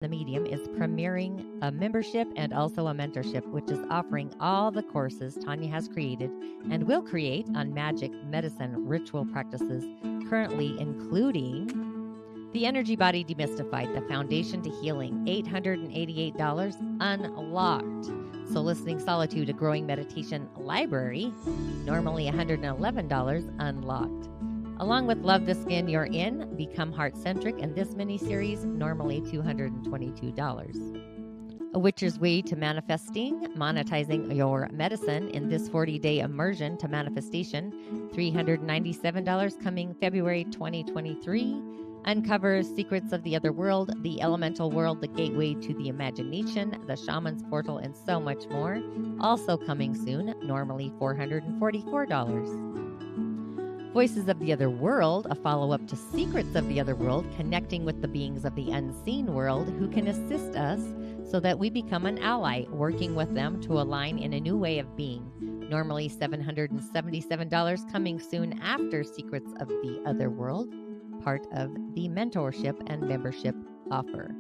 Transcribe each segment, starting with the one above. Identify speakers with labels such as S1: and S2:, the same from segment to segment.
S1: The Medium is premiering a membership and also a mentorship, which is offering all the courses Tanya has created and will create on magic, medicine, ritual practices, currently including the Energy Body Demystified, the Foundation to Healing, $888 unlocked. Soliciting Solitude, a growing meditation library, normally $111 unlocked. Along with Love the Skin You're In, Become Heart-Centric, and this mini-series, normally $222. A Witcher's Way to Manifesting, Monetizing Your Medicine in this 40-day immersion to manifestation, $397 coming February 2023. Uncovers Secrets of the Other World, the Elemental World, the Gateway to the Imagination, the Shaman's Portal, and so much more. Also coming soon, normally $444. Voices of the Other World, a follow-up to Secrets of the Other World, connecting with the beings of the unseen world who can assist us so that we become an ally, working with them to align in a new way of being. Normally $777 coming soon after Secrets of the Other World, part of the mentorship and membership offer.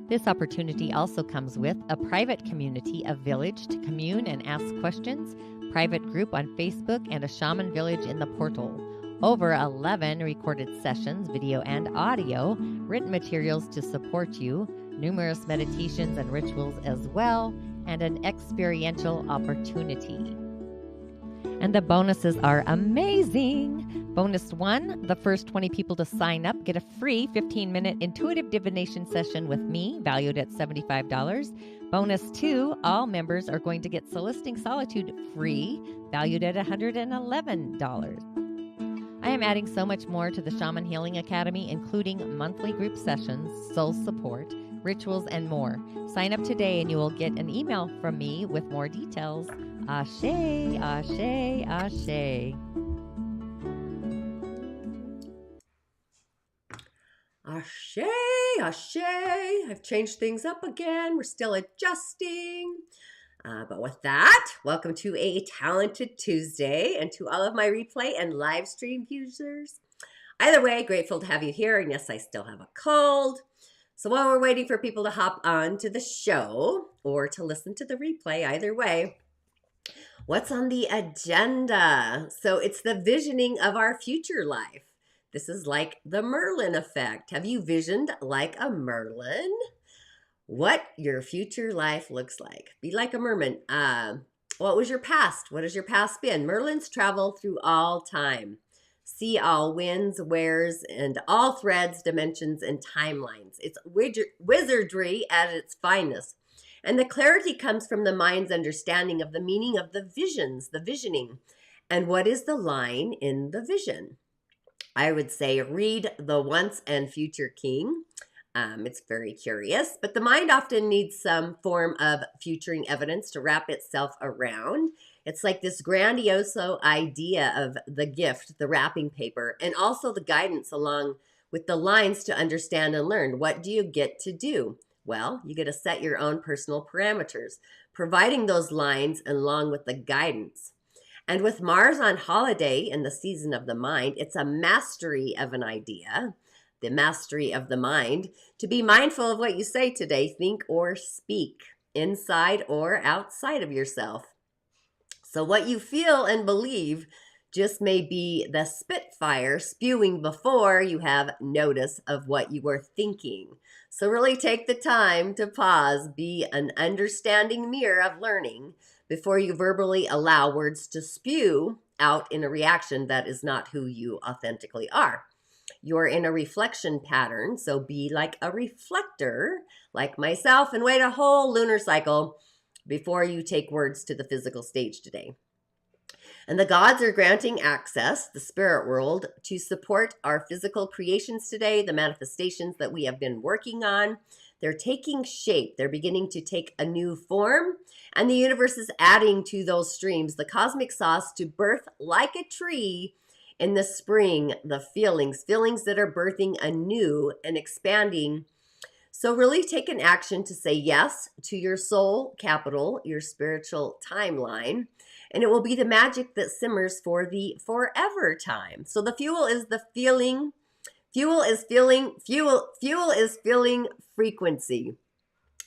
S1: This opportunity also comes with a private community, a village to commune and ask questions, private group on Facebook, and a shaman village in the portal. Over 11 recorded sessions, video and audio, written materials to support you, numerous meditations and rituals as well, and an experiential opportunity. And the bonuses are amazing. Bonus 1, the first 20 people to sign up get a free 15-minute intuitive divination session with me, valued at $75. Bonus 2, all members are going to get Soliciting Solitude free, valued at $111. I am adding so much more to the Shaman Healing Academy, including monthly group sessions, soul support, rituals, and more. Sign up today and you will get an email from me with more details. Ashe, ashe, ashe.
S2: Ashe, ashe. I've changed things up again. We're still adjusting. But with that, welcome to a talented Tuesday, and to all of my replay and live stream users. Either way, grateful to have you here. And yes, I still have a cold. So while we're waiting for people to hop on to the show or to listen to the replay, either way, what's on the agenda? So it's the visioning of our future life. This is like the Merlin effect. Have you visioned like a Merlin? What your future life looks like. Be like a merman. What was your past? What has your past been? Merlins travel through all time. See all winds, wares, and all threads, dimensions, and timelines. It's wizardry at its finest. And the clarity comes from the mind's understanding of the meaning of the visions, the visioning. And what is the line in the vision? I would say read The Once and Future King. It's very curious, but the mind often needs some form of futuring evidence to wrap itself around. It's like this grandiose idea of the gift, the wrapping paper, and also the guidance along with the lines to understand and learn. What do you get to do? Well, you get to set your own personal parameters, providing those lines along with the guidance. And with Mars on holiday in the season of the mind, it's a mastery of an idea, the mastery of the mind, to be mindful of what you say today, think or speak, inside or outside of yourself. So what you feel and believe just may be the spitfire spewing before you have notice of what you were thinking. So really take the time to pause, be an understanding mirror of learning before you verbally allow words to spew out in a reaction that is not who you authentically are. You're in a reflection pattern, so be like a reflector, like myself, and wait a whole lunar cycle before you take words to the physical stage today. And the gods are granting access, the spirit world, to support our physical creations today, the manifestations that we have been working on. They're taking shape. They're beginning to take a new form, and the universe is adding to those streams the cosmic sauce to birth like a tree in the spring, the feelings that are birthing anew and expanding. So really take an action to say yes to your soul capital, your spiritual timeline, and it will be the magic that simmers for the forever time. So the fuel is the feeling Fuel is feeling frequency.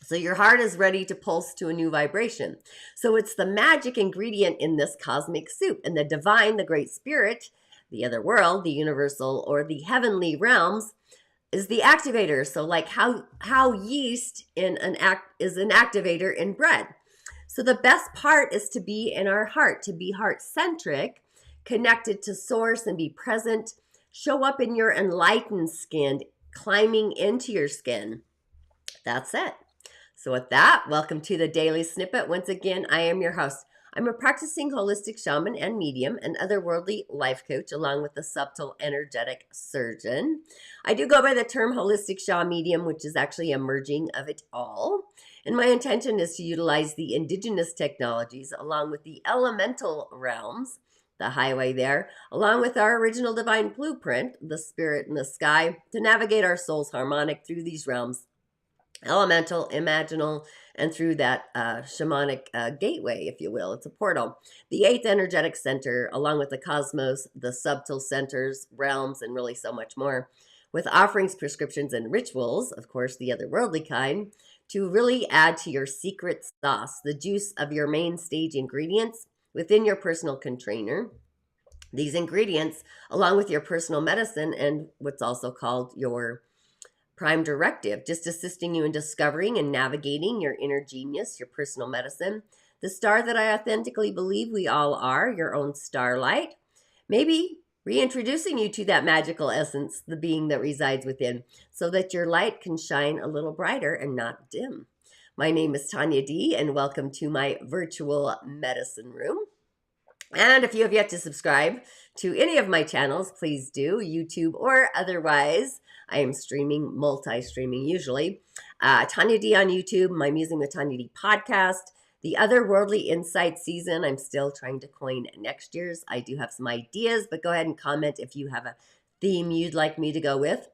S2: So your heart is ready to pulse to a new vibration. So it's the magic ingredient in this cosmic soup. And the divine, the great spirit, the other world, the universal or the heavenly realms is the activator. So like how yeast is an activator in bread. So the best part is to be in our heart, to be heart-centric, connected to source and be present. Show up in your enlightened skin, climbing into your skin. That's it. So with that, welcome to the Daily Snippet. Once again, I am your host. I'm a practicing holistic shaman and medium, an otherworldly life coach, along with a subtle energetic surgeon. I do go by the term holistic shaman medium, which is actually a merging of it all. And my intention is to utilize the indigenous technologies along with the elemental realms, the highway there, along with our original divine blueprint, the spirit in the sky, to navigate our soul's harmonic through these realms, elemental, imaginal, and through that shamanic gateway, if you will. It's a portal. The 8th energetic center, along with the cosmos, the subtle centers, realms, and really so much more, with offerings, prescriptions, and rituals, of course, the otherworldly kind, to really add to your secret sauce, the juice of your main stage ingredients within your personal container. These ingredients, along with your personal medicine and what's also called your prime directive, just assisting you in discovering and navigating your inner genius, your personal medicine, the star that I authentically believe we all are, your own starlight. Maybe reintroducing you to that magical essence, the being that resides within, so that your light can shine a little brighter and not dim. My name is Tanya D, and welcome to my virtual medicine room. And if you have yet to subscribe to any of my channels, please do, YouTube or otherwise. I am multi-streaming usually. Tanya D on YouTube, my Musing with Tanya D podcast, the Otherworldly Insight season. I'm still trying to coin next year's. I do have some ideas, but go ahead and comment if you have a theme you'd like me to go with.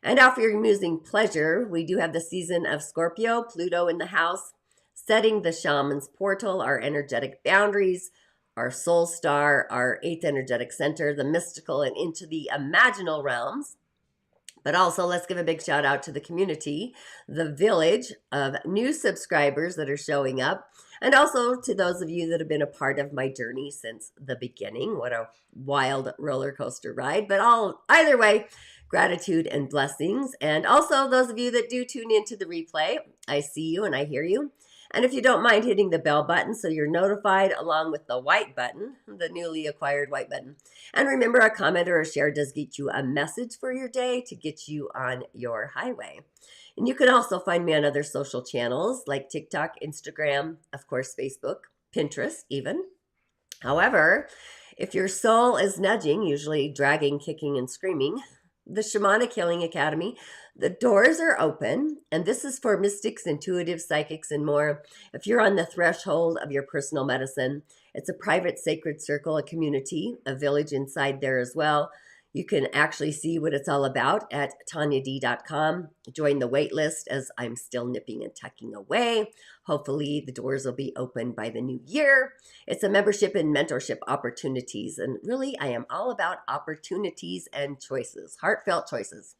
S2: And now for your musing pleasure, we do have the season of Scorpio, Pluto in the house, setting the shaman's portal, our energetic boundaries, our soul star, our 8th energetic center, the mystical, and into the imaginal realms. But also, let's give a big shout out to the community, the village of new subscribers that are showing up, and also to those of you that have been a part of my journey since the beginning. What a wild roller coaster ride. But either way, gratitude and blessings. And also those of you that do tune into the replay, I see you and I hear you. And if you don't mind hitting the bell button so you're notified, along with the white button, the newly acquired white button. And remember, a comment or a share does get you a message for your day to get you on your highway. And you can also find me on other social channels like TikTok, Instagram, of course, Facebook, Pinterest even. However, if your soul is nudging, usually dragging, kicking, and screaming, the Shamanic Healing Academy, the doors are open, and this is for mystics, intuitives, psychics, and more. If you're on the threshold of your personal medicine, it's a private sacred circle, a community, a village inside there as well. You can actually see what it's all about at tanyad.com. Join the wait list as I'm still nipping and tucking away. Hopefully the doors will be open by the new year. It's a membership and mentorship opportunities. And really, I am all about opportunities and choices, heartfelt choices.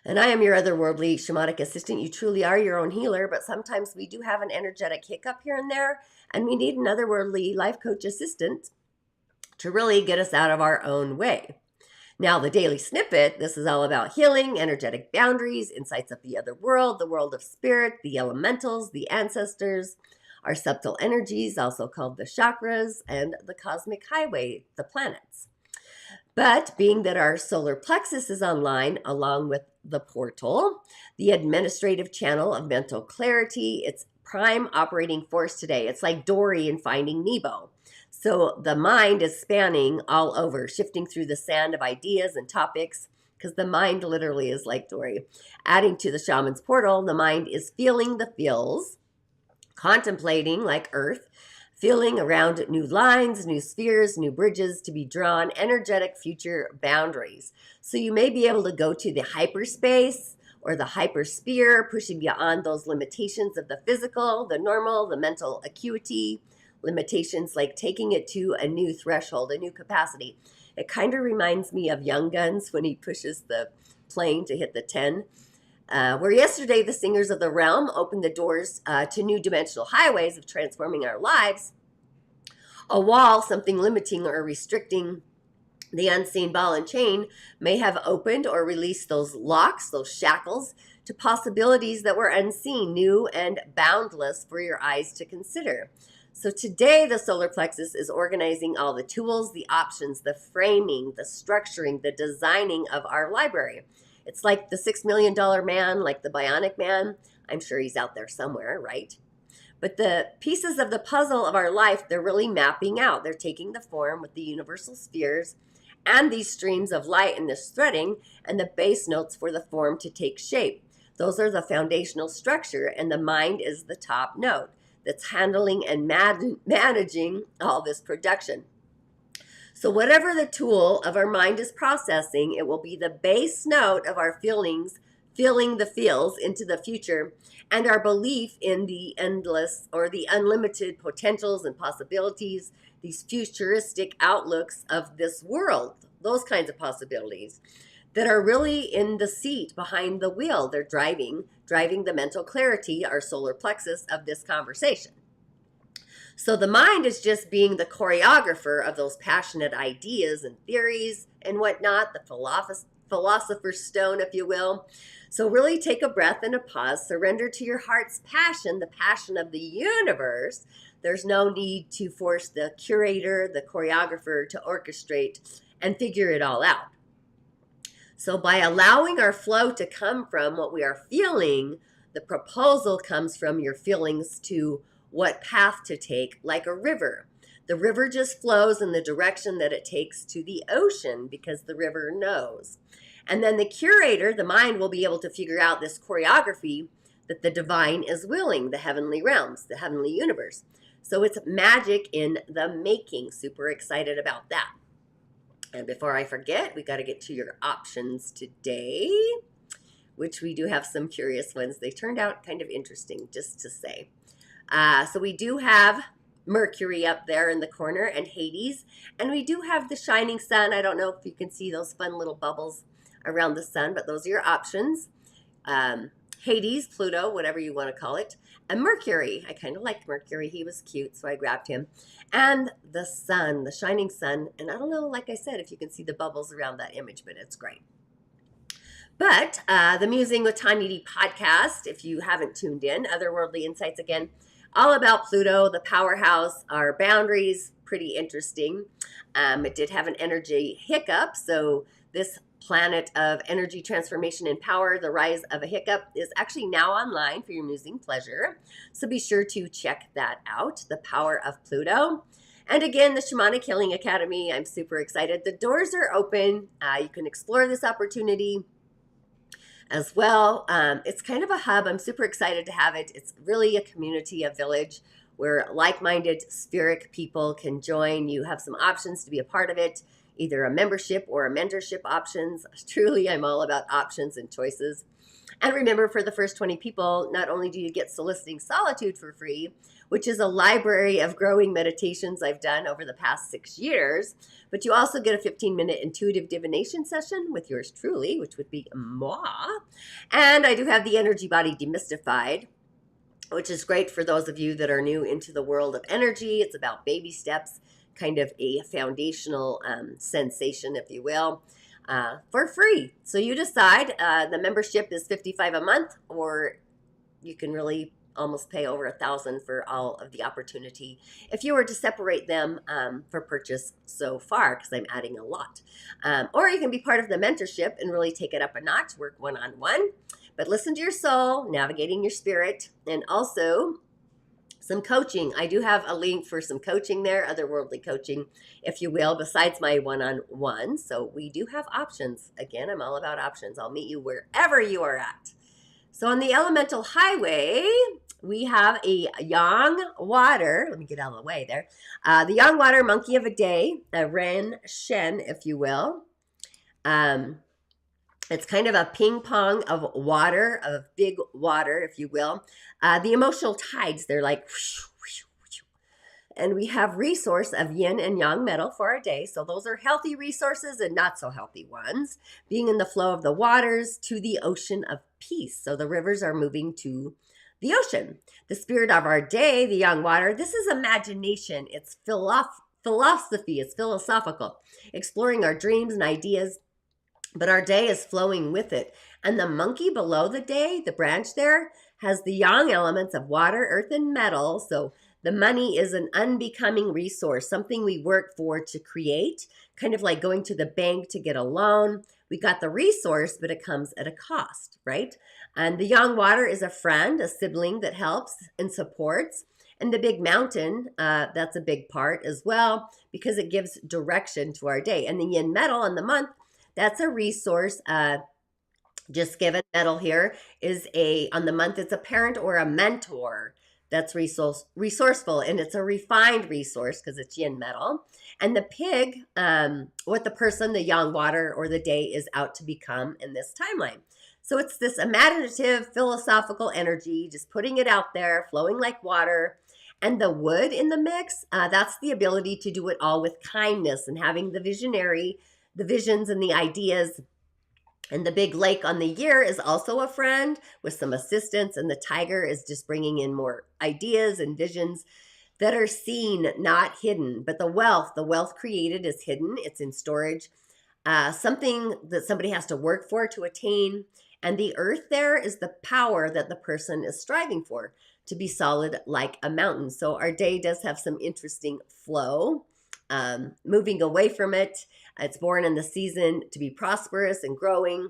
S2: And I am your otherworldly shamanic assistant. You truly are your own healer, but sometimes we do have an energetic hiccup here and there, and we need an otherworldly life coach assistant to really get us out of our own way. Now, the Daily Snippet, this is all about healing, energetic boundaries, insights of the other world, the world of spirit, the elementals, the ancestors, our subtle energies, also called the chakras, and the cosmic highway, the planets. But being that our solar plexus is online, along with the portal, the administrative channel of mental clarity, it's prime operating force today. It's like Dory in Finding Nemo. So the mind is spanning all over, shifting through the sand of ideas and topics, because the mind literally is like Dory. Adding to the shaman's portal, the mind is feeling the feels, contemplating like Earth, feeling around new lines, new spheres, new bridges to be drawn, energetic future boundaries. So you may be able to go to the hyperspace or the hypersphere, pushing beyond those limitations of the physical, the normal, the mental acuity, limitations like taking it to a new threshold, a new capacity. It kind of reminds me of Young Guns when he pushes the plane to hit the 10. Where yesterday the singers of the realm opened the doors to new dimensional highways of transforming our lives. A wall, something limiting or restricting the unseen ball and chain, may have opened or released those locks, those shackles, to possibilities that were unseen, new and boundless for your eyes to consider. So today, the solar plexus is organizing all the tools, the options, the framing, the structuring, the designing of our library. It's like the $6 million man, like the Bionic Man. I'm sure he's out there somewhere, right? But the pieces of the puzzle of our life, they're really mapping out. They're taking the form with the universal spheres and these streams of light and this threading and the base notes for the form to take shape. Those are the foundational structure, and the mind is the top note that's handling and managing all this production. So whatever the tool of our mind is processing, it will be the base note of our feelings, feeling the feels into the future, and our belief in the endless or the unlimited potentials and possibilities, these futuristic outlooks of this world, those kinds of possibilities that are really in the seat behind the wheel. They're driving the mental clarity, our solar plexus, of this conversation. So the mind is just being the choreographer of those passionate ideas and theories and whatnot, the philosopher's stone, if you will. So really take a breath and a pause, surrender to your heart's passion, the passion of the universe. There's no need to force the curator, the choreographer to orchestrate and figure it all out. So by allowing our flow to come from what we are feeling, the proposal comes from your feelings to what path to take, like a river. The river just flows in the direction that it takes to the ocean because the river knows. And then the curator, the mind, will be able to figure out this choreography that the divine is willing, the heavenly realms, the heavenly universe. So it's magic in the making. Super excited about that. And before I forget, we got to get to your options today, which we do have some curious ones. They turned out kind of interesting, just to say. So we do have Mercury up there in the corner and Hades. And we do have the shining sun. I don't know if you can see those fun little bubbles around the sun, but those are your options. Hades, Pluto, whatever you want to call it. And Mercury. I kind of liked Mercury. He was cute, so I grabbed him. And the sun, the shining sun. And I don't know, like I said, if you can see the bubbles around that image, but it's great. But the Musing with Tanya D podcast, if you haven't tuned in, Otherworldly Insights again, all about Pluto, the powerhouse, our boundaries, pretty interesting. It did have an energy hiccup, so this planet of energy transformation and power, the rise of a hiccup, is actually now online for your musing pleasure. So be sure to check that out, the power of Pluto. And again, the Shamanic Healing Academy, I'm super excited. The doors are open. You can explore this opportunity as well. It's kind of a hub. I'm super excited to have it. It's really a community, a village where like-minded spheric people can join. You have some options to be a part of it, either a membership or a mentorship options. Truly, I'm all about options and choices. And remember, for the first 20 people, not only do you get Soliciting Solitude for free, which is a library of growing meditations I've done over the past 6 years, but you also get a 15-minute intuitive divination session with yours truly, which would be moi. And I do have the Energy Body Demystified, which is great for those of you that are new into the world of energy. It's about baby steps, kind of a foundational sensation, if you will, for free. So you decide. The membership is $55 a month, or you can really almost pay over $1,000 for all of the opportunity if you were to separate them for purchase so far, because I'm adding a lot. Or you can be part of the mentorship and really take it up a notch, work one-on-one, but listen to your soul, navigating your spirit, and also some coaching. I do have a link for some coaching there, Otherworldly Coaching, if you will, besides my one-on-one. So we do have options. Again, I'm all about options. I'll meet you wherever you are at. So on the elemental highway, we have a yang water. Let me get out of the way there. The yang water monkey of a day, a Ren Shen, if you will. It's kind of a ping pong of water, of big water, if you will. The emotional tides, they're like, whoosh, whoosh, whoosh. And we have resource of yin and yang metal for our day. So those are healthy resources and not so healthy ones. Being in the flow of the waters to the ocean of peace. So the rivers are moving to the ocean. The spirit of our day, the yang water, this is imagination. It's philosophy. It's philosophical. Exploring our dreams and ideas. But our day is flowing with it. And the monkey below the day, the branch there, has the yang elements of water, earth, and metal. So the money is an unbecoming resource, something we work for to create, kind of like going to the bank to get a loan. We got the resource, but it comes at a cost, right? And the yang water is a friend, a sibling that helps and supports. And the big mountain, that's a big part as well, because it gives direction to our day. And the yin metal in the month, that's a resource. Just given metal here is on the month, it's a parent or a mentor that's resourceful, and it's a refined resource because it's yin metal. And the pig, what the person, the yang water, or the day is out to become in this timeline. So it's this imaginative, philosophical energy, just putting it out there, flowing like water. And the wood in the mix, that's the ability to do it all with kindness and having the visions and the ideas. And the big lake on the year is also a friend with some assistance. And the tiger is just bringing in more ideas and visions that are seen, not hidden. But the wealth created is hidden. It's in storage, something that somebody has to work for to attain. And the earth there is the power that the person is striving for, to be solid like a mountain. So our day does have some interesting flow, moving away from it. It's born in the season to be prosperous and growing.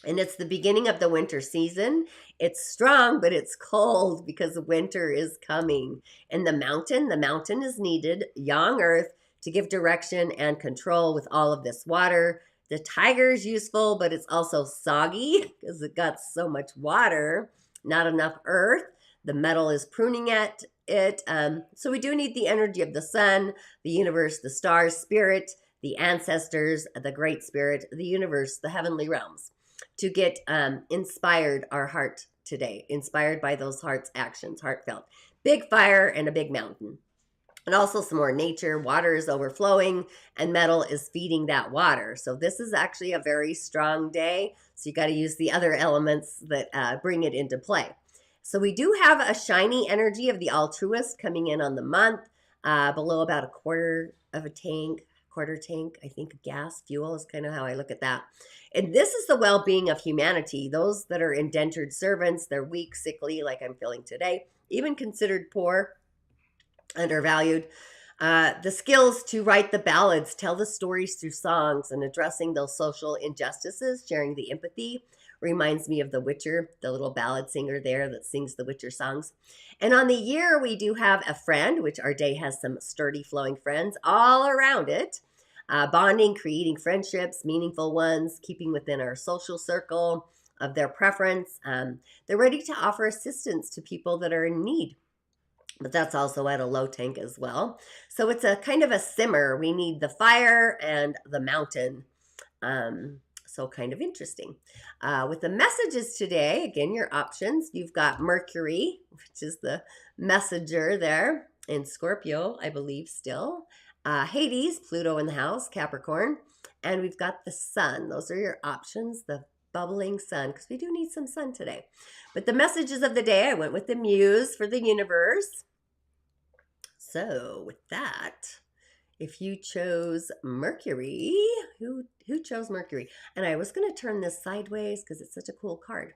S2: And it's the beginning of the winter season. It's strong, but it's cold because winter is coming. And the mountain is needed, yang earth, to give direction and control with all of this water. The tiger is useful, but it's also soggy because it got so much water, not enough earth. The metal is pruning at it. So we do need the energy of the sun, the universe, the stars, spirit, the ancestors, the great spirit, the universe, the heavenly realms, to get inspired our heart today, inspired by those heart's actions, heartfelt. Big fire and a big mountain. And also some more nature. Water is overflowing and metal is feeding that water. So this is actually a very strong day. So you got to use the other elements that bring it into play. So we do have a shiny energy of the altruist coming in on the month, below about a quarter tank, I think, of gas, fuel is kind of how I look at that. And this is the well-being of humanity. Those that are indentured servants, they're weak, sickly, like I'm feeling today, even considered poor, undervalued. The skills to write the ballads, tell the stories through songs, and addressing those social injustices, sharing the empathy, reminds me of The Witcher, the little ballad singer there that sings the Witcher songs. And on the year, we do have a friend, which our day has some sturdy flowing friends all around it. Bonding, creating friendships, meaningful ones, keeping within our social circle of their preference. They're ready to offer assistance to people that are in need. But that's also at a low tank as well. So it's a kind of a simmer. We need the fire and the mountain. So kind of interesting. With the messages today, again, your options, you've got Mercury, which is the messenger there in Scorpio, I believe still. Hades, Pluto in the house, Capricorn. And we've got the sun. Those are your options, the bubbling sun, because we do need some sun today. But the messages of the day, I went with the muse for the universe. So with that, if you chose Mercury, who chose Mercury? And I was going to turn this sideways because it's such a cool card.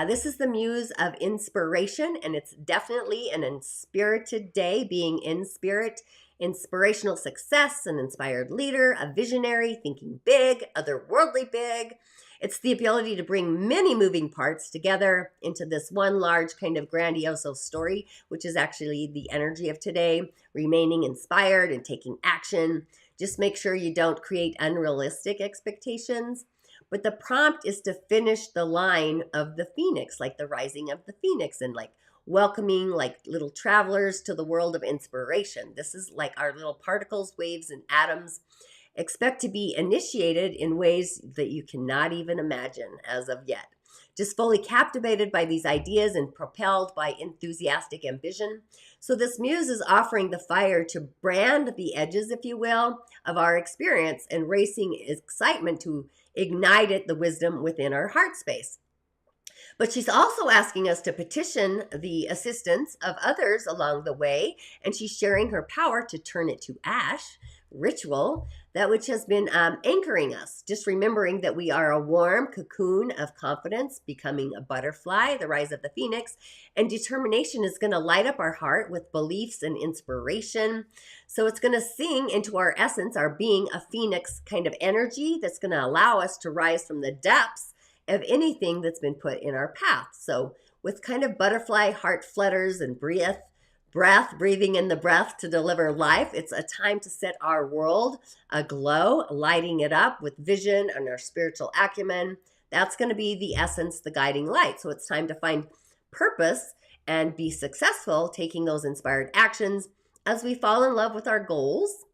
S2: This is the muse of inspiration, and it's definitely an inspirited day, being in spirit, inspirational success, an inspired leader, a visionary, thinking big, otherworldly big. It's the ability to bring many moving parts together into this one large kind of grandiose story, which is actually the energy of today, remaining inspired and taking action. Just make sure you don't create unrealistic expectations. But the prompt is to finish the line of the phoenix, like the rising of the phoenix, and like welcoming like little travelers to the world of inspiration. This is like our little particles, waves, and atoms. Expect to be initiated in ways that you cannot even imagine as of yet. just fully captivated by these ideas and propelled by enthusiastic ambition. So this muse is offering the fire to brand the edges, if you will, of our experience and racing excitement to ignite it, the wisdom within our heart space. But she's also asking us to petition the assistance of others along the way, and she's sharing her power to turn it to ash, ritual, that which has been anchoring us. Just remembering that we are a warm cocoon of confidence, becoming a butterfly, the rise of the phoenix, and determination is going to light up our heart with beliefs and inspiration. So it's going to sing into our essence, our being, a phoenix kind of energy that's going to allow us to rise from the depths of anything that's been put in our path. So with kind of butterfly heart flutters and breath, breathing in the breath to deliver life, it's a time to set our world aglow, lighting it up with vision and our spiritual acumen. That's going to be the essence, the guiding light. So it's time to find purpose and be successful, taking those inspired actions as we fall in love with our goals.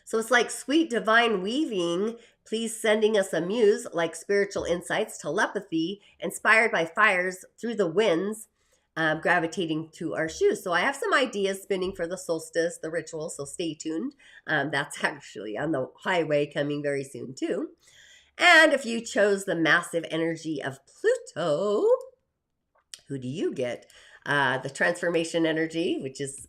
S2: So it's like sweet divine weaving, please sending us a muse like spiritual insights, telepathy, inspired by fires through the winds, gravitating to our shoes. So I have some ideas spinning for the solstice, the ritual, so stay tuned. That's actually on the highway coming very soon too. And if you chose the massive energy of Pluto, who do you get? The transformation energy, which is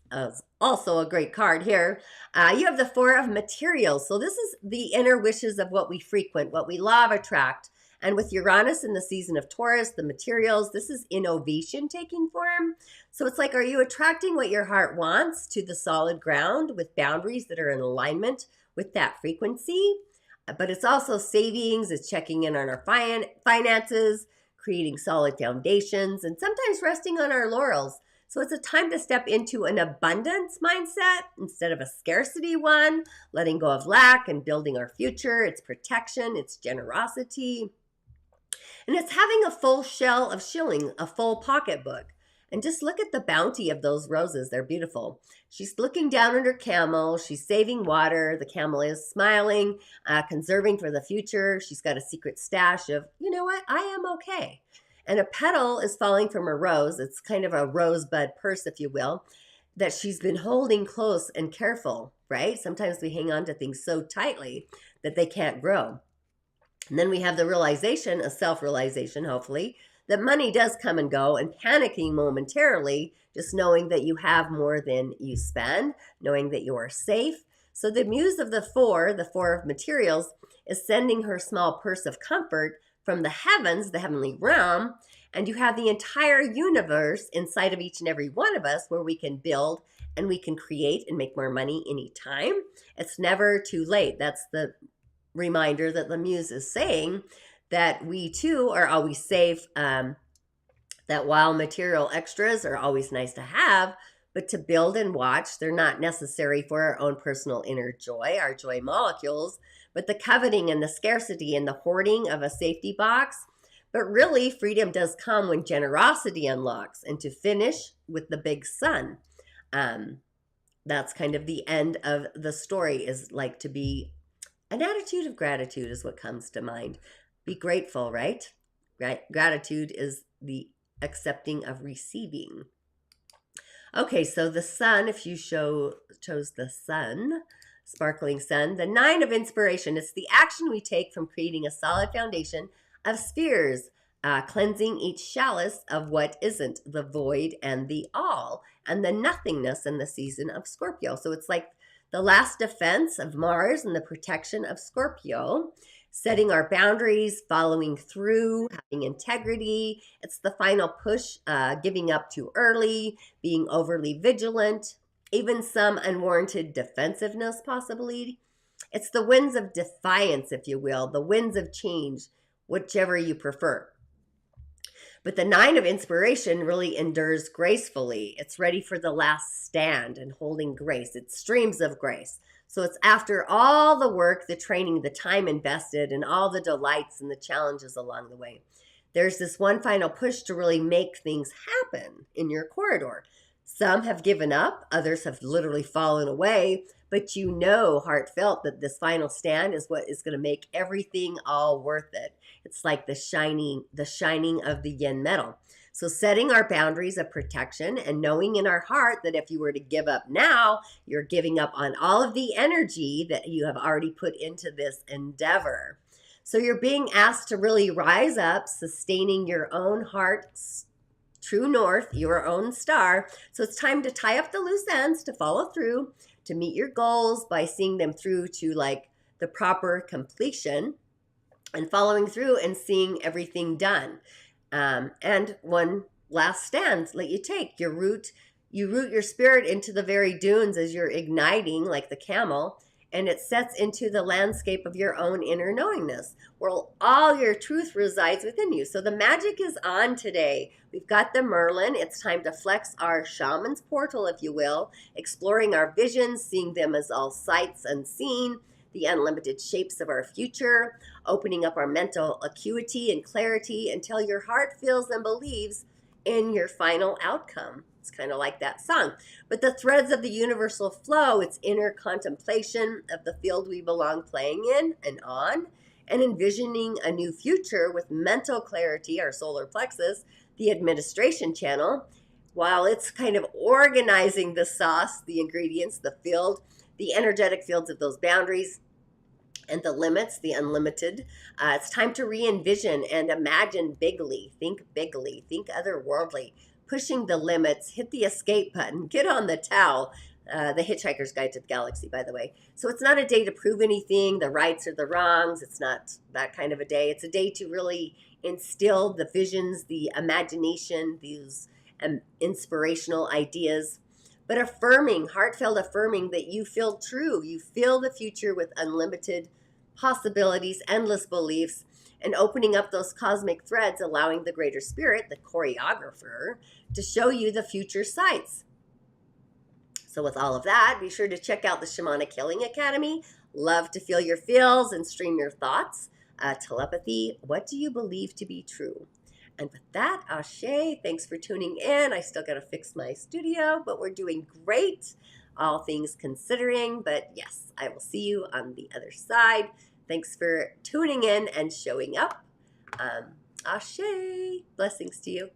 S2: also a great card here. You have the Four of Materials. So this is the inner wishes of what we frequent, what we love, attract. And with Uranus in the season of Taurus, the materials, this is innovation taking form. So it's like, are you attracting what your heart wants to the solid ground with boundaries that are in alignment with that frequency? But it's also savings, it's checking in on our finances, creating solid foundations, and sometimes resting on our laurels. So it's a time to step into an abundance mindset instead of a scarcity one, letting go of lack and building our future. It's protection, it's generosity. And it's having a full shell of shilling, a full pocketbook. And just look at the bounty of those roses. They're beautiful. She's looking down at her camel. She's saving water. The camel is smiling, conserving for the future. She's got a secret stash of, you know what, I am okay. And a petal is falling from a rose. It's kind of a rosebud purse, if you will, that she's been holding close and careful, right? Sometimes we hang on to things so tightly that they can't grow. And then we have the realization, a self-realization, hopefully, that money does come and go, and panicking momentarily, just knowing that you have more than you spend, knowing that you are safe. So the muse of the Four of Materials, is sending her small purse of comfort from the heavens, the heavenly realm, and you have the entire universe inside of each and every one of us where we can build and we can create and make more money anytime. It's never too late. That's the reminder that the muse is saying, that we too are always safe, that while material extras are always nice to have, but to build and watch, they're not necessary for our own personal inner joy, our joy molecules, but the coveting and the scarcity and the hoarding of a safety box. But really, freedom does come when generosity unlocks. And to finish with the big sun, that's kind of the end of the story, is like to be an attitude of gratitude is what comes to mind. Be grateful, right? Gratitude is the accepting of receiving. Okay, so the sun, if you chose the sun, sparkling sun, the 9 of inspiration, it's the action we take from creating a solid foundation of spheres, cleansing each chalice of what isn't, the void and the all, and the nothingness in the season of Scorpio. So it's like the last defense of Mars and the protection of Scorpio. Setting our boundaries, following through, having integrity. It's the final push, giving up too early, being overly vigilant, even some unwarranted defensiveness possibly. It's the winds of defiance, if you will, the winds of change, whichever you prefer. But the 9 of inspiration really endures gracefully. It's ready for the last stand and holding grace. It streams of grace. So it's after all the work, the training, the time invested, and all the delights and the challenges along the way. There's this one final push to really make things happen in your corridor. Some have given up, others have literally fallen away, but you know heartfelt that this final stand is what is going to make everything all worth it. It's like the shining of the yin metal. So setting our boundaries of protection and knowing in our heart that if you were to give up now, you're giving up on all of the energy that you have already put into this endeavor. So you're being asked to really rise up, sustaining your own heart's true north, your own star. So it's time to tie up the loose ends, to follow through, to meet your goals by seeing them through to like the proper completion and following through and seeing everything done. And one last stand that you take, you root your spirit into the very dunes as you're igniting like the camel, and it sets into the landscape of your own inner knowingness where all your truth resides within you. So the magic is on today. We've got the Merlin. It's time to flex our shaman's portal, if you will, exploring our visions, seeing them as all sights unseen, the unlimited shapes of our future, opening up our mental acuity and clarity until your heart feels and believes in your final outcome. It's kind of like that song. But the threads of the universal flow, it's inner contemplation of the field we belong playing in and on, and envisioning a new future with mental clarity, our solar plexus, the administration channel, while it's kind of organizing the sauce, the ingredients, the field, the energetic fields of those boundaries, and the limits, the unlimited. It's time to re-envision and imagine bigly, think otherworldly, pushing the limits, hit the escape button, get on the towel. The Hitchhiker's Guide to the Galaxy, by the way. So it's not a day to prove anything, the rights or the wrongs. It's not that kind of a day. It's a day to really instill the visions, the imagination, these inspirational ideas, but affirming, heartfelt affirming that you feel true. You feel the future with unlimited possibilities, endless beliefs, and opening up those cosmic threads, allowing the greater spirit, the choreographer, to show you the future sights. So with all of that, be sure to check out the Shamanic Healing Academy. Love to feel your feels and stream your thoughts. Telepathy, what do you believe to be true? And with that, Ashe, thanks for tuning in. I still got to fix my studio, but we're doing great, all things considering. But yes, I will see you on the other side. Thanks for tuning in and showing up. Ashe, blessings to you.